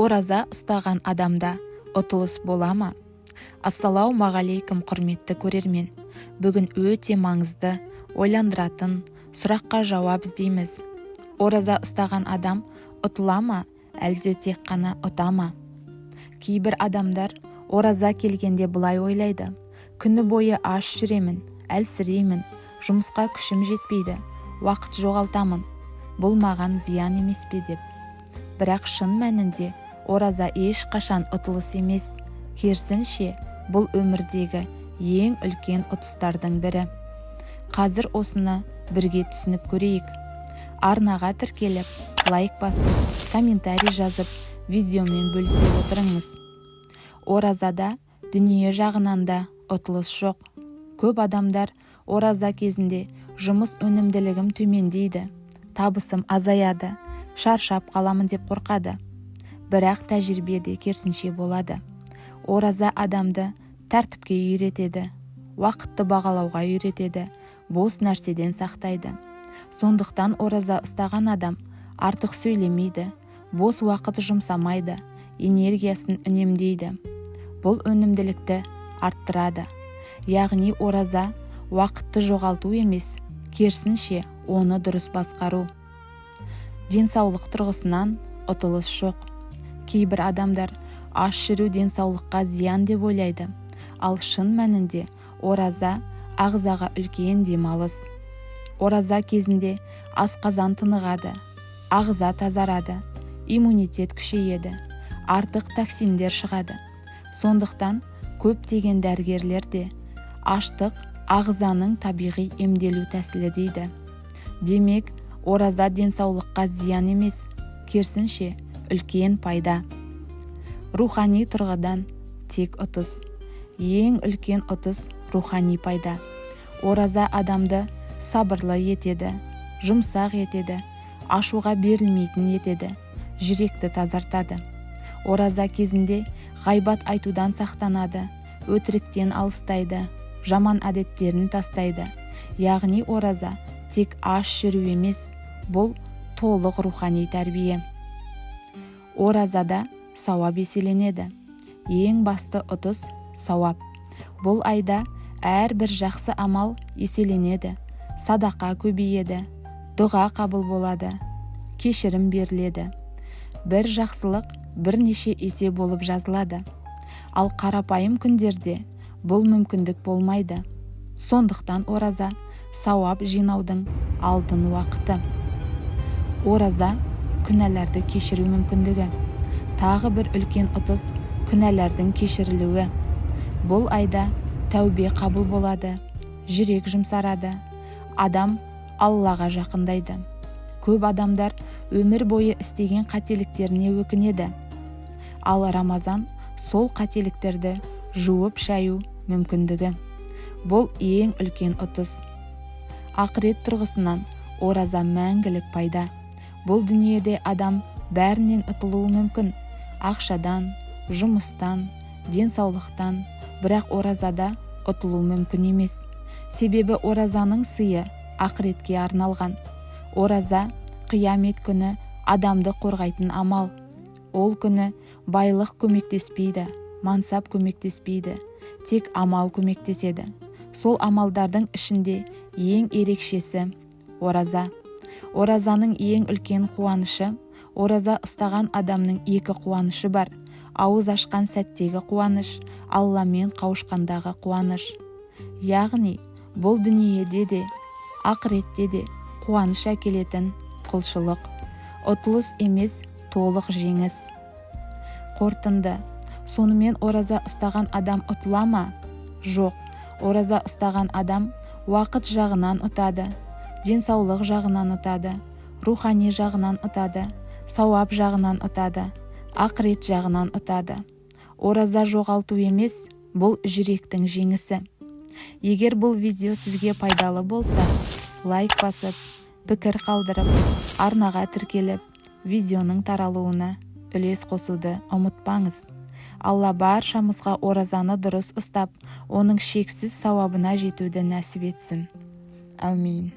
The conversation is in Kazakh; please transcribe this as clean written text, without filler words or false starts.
Ораза ұстаған адамда ұтылыс бола ма? Ассалаумағалейкум құрметті көрермен. Бүгін өте маңызды, ойландыратын сұраққа жауап іздейміз. Ораза ұстаған адам ұтыла ма, әлде тек қана ұта ма? Кейбір адамдар ораза келгенде былай ойлайды: күні бойы аш жүремін, әлсіреймін, жұмысқа күшім жетпейді, уақыт жоғалтамын, бұл маған зиян емес пе деп. Бірақ шын мәнінде ораза ешқашан ұтылыс емес, керісінше бұл өмірдегі ең үлкен ұтыстардың бірі. Қазір осыны бірге түсініп көрейік. Арнаға тіркеліп, лайк басып, комментарий жазып, видеомен бөлісе отырыңыз. Оразада дүние жағынан да ұтылыс жоқ. Көп адамдар ораза кезінде жұмыс өнімділігім төмендейді, табысым азаяды, шаршап қаламын деп қорқады. Бірақ тәжірибеде керісінше болады. Ораза адамды тәртіпке үйретеді, уақытты бағалауға үйретеді, бос нәрседен сақтайды. Сондықтан ораза ұстаған адам артық сөйлемейді, бос уақыт жұмсамайды, энергиясын үнемдейді. Бұл өнімділікті арттырады. Яғни ораза уақытты жоғалту емес, керісінше оны дұрыс басқару. Денсаулық тұрғысынан ұтылыс жоқ. Кейбір адамдар аш жүру денсаулыққа зиян деп ойлайды, ал шын мәнінде ораза ағзаға үлкен демалыс. Ораза кезінде асқазан тынығады, ағза тазарады, иммунитет күшейеді, артық токсиндер шығады. Сондықтан көптеген дәрігерлер де аштық ағзаның табиғи емделу тәсілі дейді. Демек, ораза денсаулыққа зиян емес, керісінше үлкен пайда. Рухани тұрғыдан тек ұтыс. Ең үлкен ұтыс рухани пайда. Ораза адамды сабырлы етеді, жұмсақ етеді, ашуға берілмейтін етеді, жүректі тазартады. Ораза кезінде ғайбат айтудан сақтанады, өтіріктен алыстайды, жаман әдеттерін тастайды. Яғни ораза тек аш жүру емес, бұл толық рухани тәрбие. Оразада сауап еселенеді. Ең басты ұтыс сауап. Бұл айда әрбір жақсы амал еселенеді, садақа көбейеді, дұға қабыл болады, кешірім беріледі. Бір жақсылық бірнеше есе болып жазылады. Ал қарапайым күндерде бұл мүмкіндік болмайды. Сондықтан ораза сауап жинаудың алтын уақыты. Ораза күнәларды кешіру мүмкіндігі. Тағы бір үлкен ұтыс күнәлардың кешірілуі. Бұл айда тәубе қабыл болады, жүрек жұмсарады, адам Аллаға жақындайды. Көп адамдар өмір бойы істеген қателіктеріне өкінеді. Ал Рамазан сол қателіктерді жуып шаю мүмкіндігі. Бұл ең үлкен ұтыс. Ақырет тұрғысынан ораза мәңгілік пайда. Бұл дүниеде адам бәрінен ұтылуы мүмкін. Ақшадан, жұмыстан, денсаулықтан, бірақ оразада ұтылу мүмкін емес. Себебі оразаның сыйы ақыретке арналған. Ораза қиямет күні адамды қорғайтын амал. Ол күні байлық көмектеспейді, мансап көмектеспейді, тек амал көмектеседі. Сол амалдардың ішінде ең ерекшесі ораза. Оразаның ең үлкен қуанышы, ораза ұстаған адамның екі қуанышы бар. Ауыз ашқан сәттегі қуаныш, Алламен қауышқандағы қуаныш. Яғни, бұл дүниеде де, ақыретте де қуаныш әкелетін құлшылық. Ұтылыс емес, толық жеңіс. Қорытынды. Сонымен ораза ұстаған адам ұтыла ма? Жоқ. Ораза ұстаған адам уақыт жағынан ұтады, денсаулық жағынан ұтады, рухани жағынан ұтады, сауап жағынан ұтады, ақырет жағынан ұтады. Ораза жоғалту емес, бұл жүректің жеңісі. Егер бұл видео сізге пайдалы болса, лайк басып, пікір қалдырып, арнаға тіркеліп, видеоның таралуына үлес қосуды ұмытпаңыз. Алла баршамызға оразаны дұрыс ұстап, оның шексіз сауабына жетуді нәсіп етсін. Әумин.